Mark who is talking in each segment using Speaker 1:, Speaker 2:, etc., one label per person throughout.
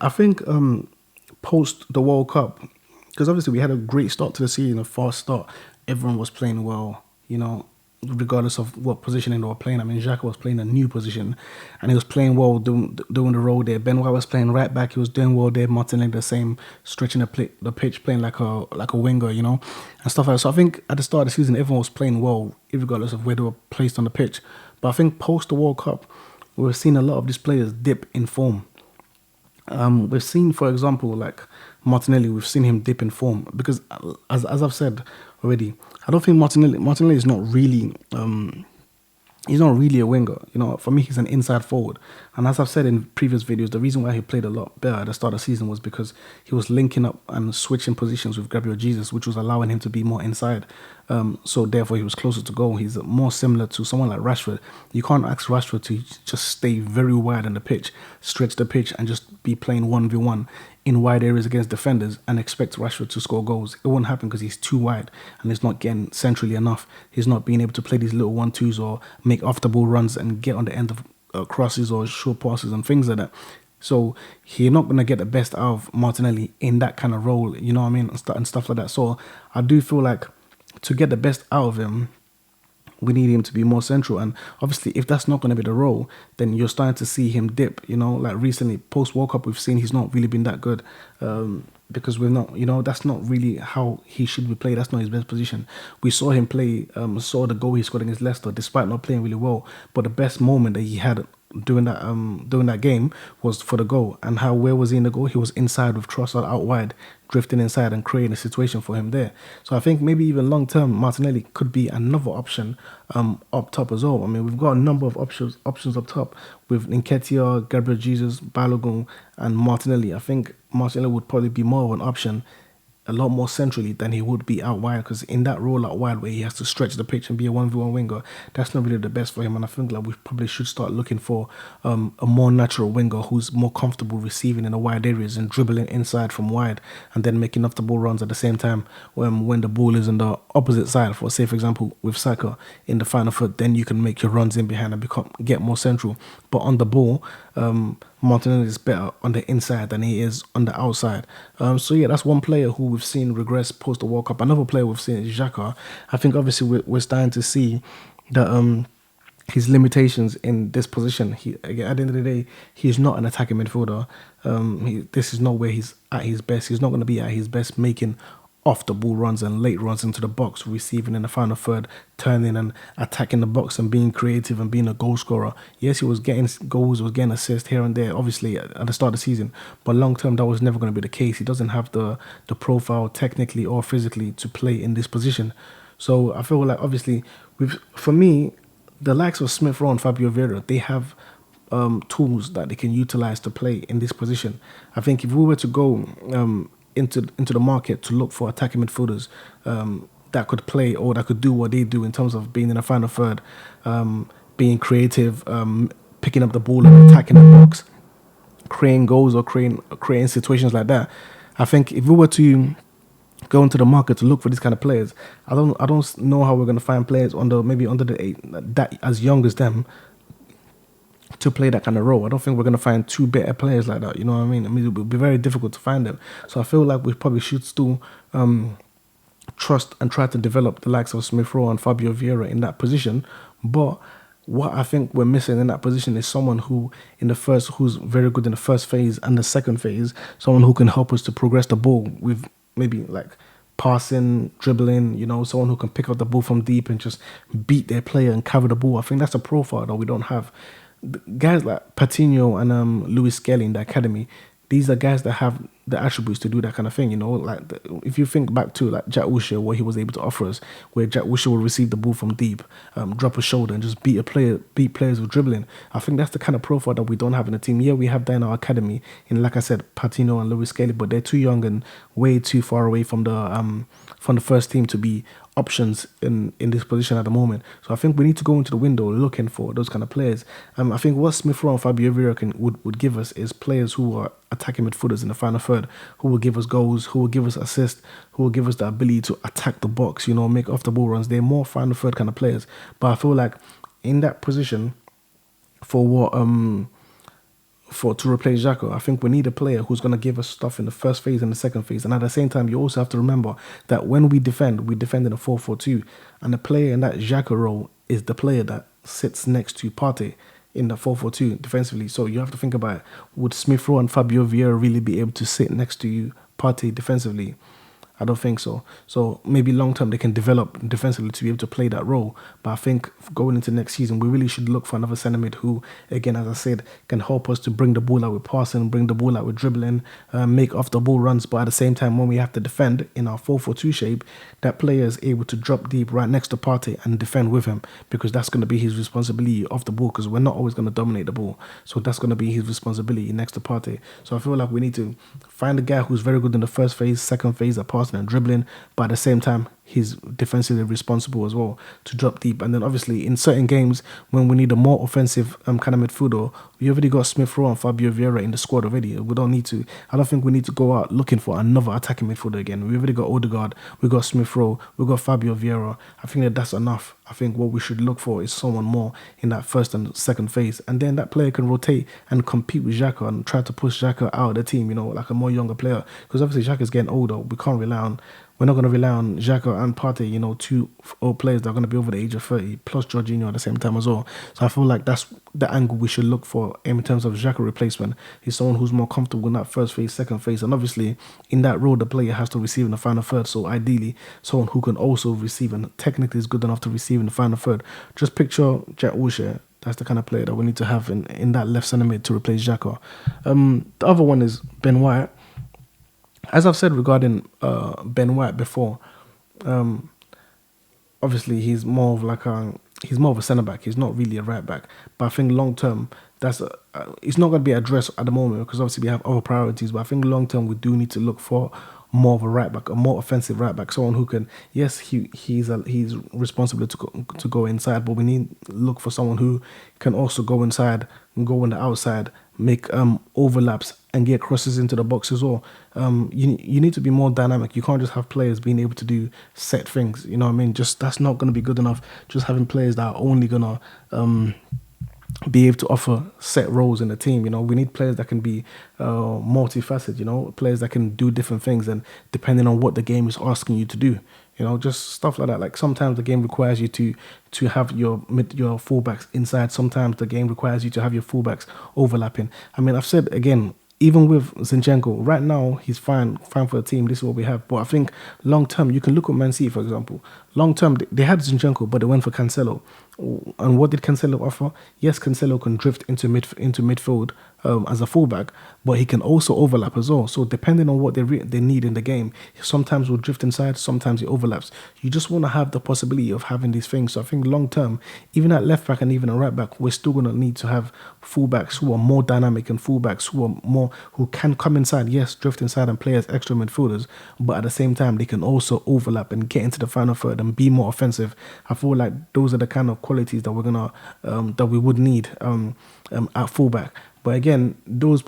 Speaker 1: I think post the World Cup, because obviously we had a great start to the season, a fast start. Everyone was playing well, regardless of what positioning they were playing. I mean, Xhaka was playing a new position, and he was playing well doing the role there. Ben White was playing right back; he was doing well there. Martinelli the same, stretching the pitch, playing like a winger, and stuff like that. So I think at the start of the season, everyone was playing well, regardless of where they were placed on the pitch. But I think post the World Cup, we've seen a lot of these players dip in form. We've seen, for example, like Martinelli, we've seen him dip in form because, as I've said already, I don't think Martinelli is not really he's not really a winger. For me, he's an inside forward. And as I've said in previous videos, the reason why he played a lot better at the start of the season was because he was linking up and switching positions with Gabriel Jesus, which was allowing him to be more inside. So therefore, he was closer to goal. He's more similar to someone like Rashford. You can't ask Rashford to just stay very wide on the pitch, stretch the pitch, and just be playing 1v1 in wide areas against defenders and expect Rashford to score goals. It won't happen because he's too wide and he's not getting centrally enough. He's not being able to play these little 1-2s or make off the ball runs and get on the end of crosses or short passes and things like that. So you're not going to get the best out of Martinelli in that kind of role, you know what I mean, and stuff like that. So I do feel like to get the best out of him, we need him to be more central. And obviously, if that's not going to be the role, then you're starting to see him dip. Like recently, post World Cup, we've seen he's not really been that good because we're not, that's not really how he should be played. That's not his best position. We saw him play, saw the goal he scored against Leicester, despite not playing really well. But the best moment that he had during that game was for the goal. And where was he in the goal? He was inside with Trossard out wide, drifting inside and creating a situation for him there. So I think maybe even long term, Martinelli could be another option up top as well. I mean, we've got a number of options up top with Nketiah, Gabriel Jesus, Balogun, and Martinelli. I think Martinelli would probably be more of an option a lot more centrally than he would be out wide, because in that role out wide where he has to stretch the pitch and be a 1v1 winger, that's not really the best for him. And I think like we probably should start looking for a more natural winger who's more comfortable receiving in the wide areas and dribbling inside from wide and then making off the ball runs at the same time when the ball is on the opposite side. For say, for example, with Xhaka in the final third, then you can make your runs in behind and get more central. But on the ball, Martinelli is better on the inside than he is on the outside. So yeah, that's one player who we've seen regress post the World Cup. Another player we've seen is Xhaka. I think obviously we're starting to see that his limitations in this position. Again, at the end of the day, he's not an attacking midfielder. This is not where he's at his best. He's not going to be at his best making off the ball runs and late runs into the box, receiving in the final third, turning and attacking the box and being creative and being a goal scorer. Yes, he was getting goals, was getting assists here and there, obviously at the start of the season, but long term that was never going to be the case. He doesn't have the profile technically or physically to play in this position. So I feel like obviously for me, the likes of Smith Rowe and Fabio Vieira, they have tools that they can utilize to play in this position. I think if we were to go into the market to look for attacking midfielders that could play or that could do what they do in terms of being in the final third, being creative, picking up the ball and attacking the box, creating goals or creating situations like that. I think if we were to go into the market to look for these kind of players, I don't know how we're going to find players maybe under the eight that as young as them to play that kind of role. I don't think we're going to find two better players like that. You know what I mean? I mean, it would be very difficult to find them. So I feel like we probably should still trust and try to develop the likes of Smith Rowe and Fabio Vieira in that position. But what I think we're missing in that position is someone who's very good in the first phase and the second phase, someone who can help us to progress the ball with maybe like passing, dribbling, someone who can pick up the ball from deep and just beat their player and cover the ball. I think that's a profile that we don't have. Guys like Patino and Louis Skelly in the academy, these are guys that have the attributes to do that kind of thing. If you think back to like Jack Wilshere, what he was able to offer us, where Jack Wilshere will receive the ball from deep, drop a shoulder and just beat players with dribbling. I think that's the kind of profile that we don't have in the team. Yeah, we have that in our academy, and like I said, Patino and Louis Skelly, but they're too young and way too far away from the first team to be options in this position at the moment. So I think we need to go into the window looking for those kind of players. I think what Smith Rowe and Fabio Vieira would give us is players who are attacking midfielders in the final third, who will give us goals, who will give us assists, who will give us the ability to attack the box, make off the ball runs. They're more final third kind of players. But I feel like in that position, for for to replace Xhaka. I think we need a player who's going to give us stuff in the first phase and the second phase. And at the same time, you also have to remember that when we defend in a 4-4-2, and the player in that Xhaka role is the player that sits next to Partey in the 4-4-2 defensively. So you have to think about, would Smith Rowe and Fabio Vieira really be able to sit next to you, Partey, defensively? I don't think so. So maybe long term they can develop defensively to be able to play that role. But I think going into next season, we really should look for another centre mid who, again, as I said, can help us to bring the ball out with passing, bring the ball out with dribbling, make off the ball runs. But at the same time, when we have to defend in our 4-4-2 shape, that player is able to drop deep right next to Partey and defend with him, because that's going to be his responsibility off the ball, because we're not always going to dominate the ball. So that's going to be his responsibility next to Partey. So I feel like we need to find a guy who's very good in the first phase, second phase at passing and dribbling, but at the same time, he's defensively responsible as well to drop deep. And then obviously in certain games when we need a more offensive kind of midfielder, we already got Smith Rowe and Fabio Vieira in the squad already. We don't need to. I don't think we need to go out looking for another attacking midfielder again. We already got Odegaard, we got Smith Rowe, we got Fabio Vieira. I think that's enough. I think what we should look for is someone more in that first and second phase, and then that player can rotate and compete with Xhaka and try to push Xhaka out of the team. Like a more younger player, because obviously Xhaka's getting older. We're not going to rely on Xhaka and Partey, two old players that are going to be over the age of 30, plus Jorginho at the same time as well. So I feel like that's the angle we should look for in terms of Xhaka replacement. He's someone who's more comfortable in that first phase, second phase, and obviously in that role the player has to receive in the final third. So ideally, someone who can also receive and technically is good enough to receive in the final third. Just picture Jack Wilshere. That's the kind of player that we need to have in that left centre mid to replace Xhaka. The other one is Ben White. As I've said regarding Ben White before, obviously he's more of a centre back. He's not really a right back. But I think long term, it's not going to be addressed at the moment, because obviously we have other priorities. But I think long term we do need to look for more of a right back, a more offensive right back, someone who can. Yes, he's responsible to go inside, but we need to look for someone who can also go inside and go on the outside, make overlaps and get crosses into the box as well. You need to be more dynamic. You can't just have players being able to do set things. You know what I mean? Just that's not going to be good enough. Just having players that are only gonna be able to offer set roles in the team. We need players that can be multifaceted, players that can do different things, and depending on what the game is asking you to do, just stuff like that. Like sometimes the game requires you to have your fullbacks inside. Sometimes the game requires you to have your fullbacks overlapping. I mean, I've said again, even with Zinchenko, right now he's fine for the team. This is what we have. But I think long term, you can look at Man City, for example. Long term, they had Zinchenko, but they went for Cancelo. And what did Cancelo offer? Yes, Cancelo can drift into midfield as a fullback, but he can also overlap as well. So depending on what they need in the game, sometimes will drift inside, sometimes he overlaps. You just want to have the possibility of having these things. So I think long term, even at left back and even at right back, we're still going to need to have fullbacks who are more dynamic and fullbacks who can come inside, yes, drift inside and play as extra midfielders, but at the same time they can also overlap and get into the final third and be more offensive. I feel like those are the kind of qualities that that we would need at fullback. But again, those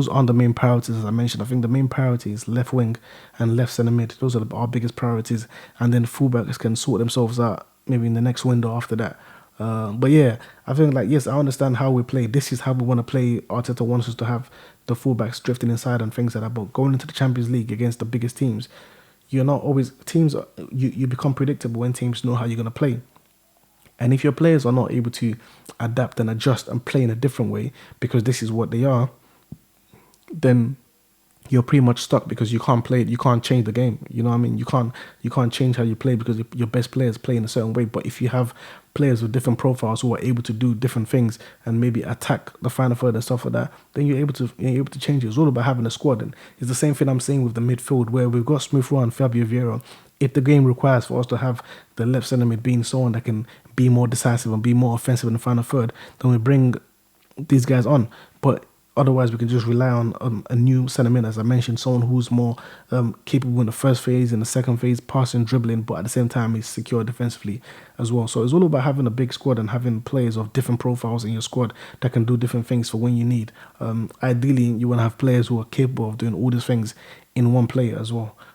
Speaker 1: aren't the main priorities, as I mentioned. I think the main priority is left wing and left centre mid. Those are our biggest priorities, and then fullbacks can sort themselves out maybe in the next window after that. But yeah, I think yes, I understand how we play. This is how we want to play. Arteta wants us to have the fullbacks drifting inside and things like that. But going into the Champions League against the biggest teams, you're not always you become predictable when teams know how you're going to play. And if your players are not able to adapt and adjust and play in a different way because this is what they are, then you're pretty much stuck, because you can't play it. You can't change the game. You know what I mean? You can't change how you play because your best players play in a certain way. But if you have players with different profiles who are able to do different things and maybe attack the final third and stuff like that, then you're able to change it. It's all about having a squad. And it's the same thing I'm saying with the midfield, where we've got Smith Rowe and Fabio Vieira. If the game requires for us to have the left centre mid being someone that can be more decisive and be more offensive in the final third, then we bring these guys on. But otherwise, we can just rely on a new centre mid, as I mentioned, someone who's more capable in the first phase, in the second phase, passing, dribbling, but at the same time, he's secure defensively as well. So it's all about having a big squad and having players of different profiles in your squad that can do different things for when you need. Ideally, you want to have players who are capable of doing all these things in one player as well.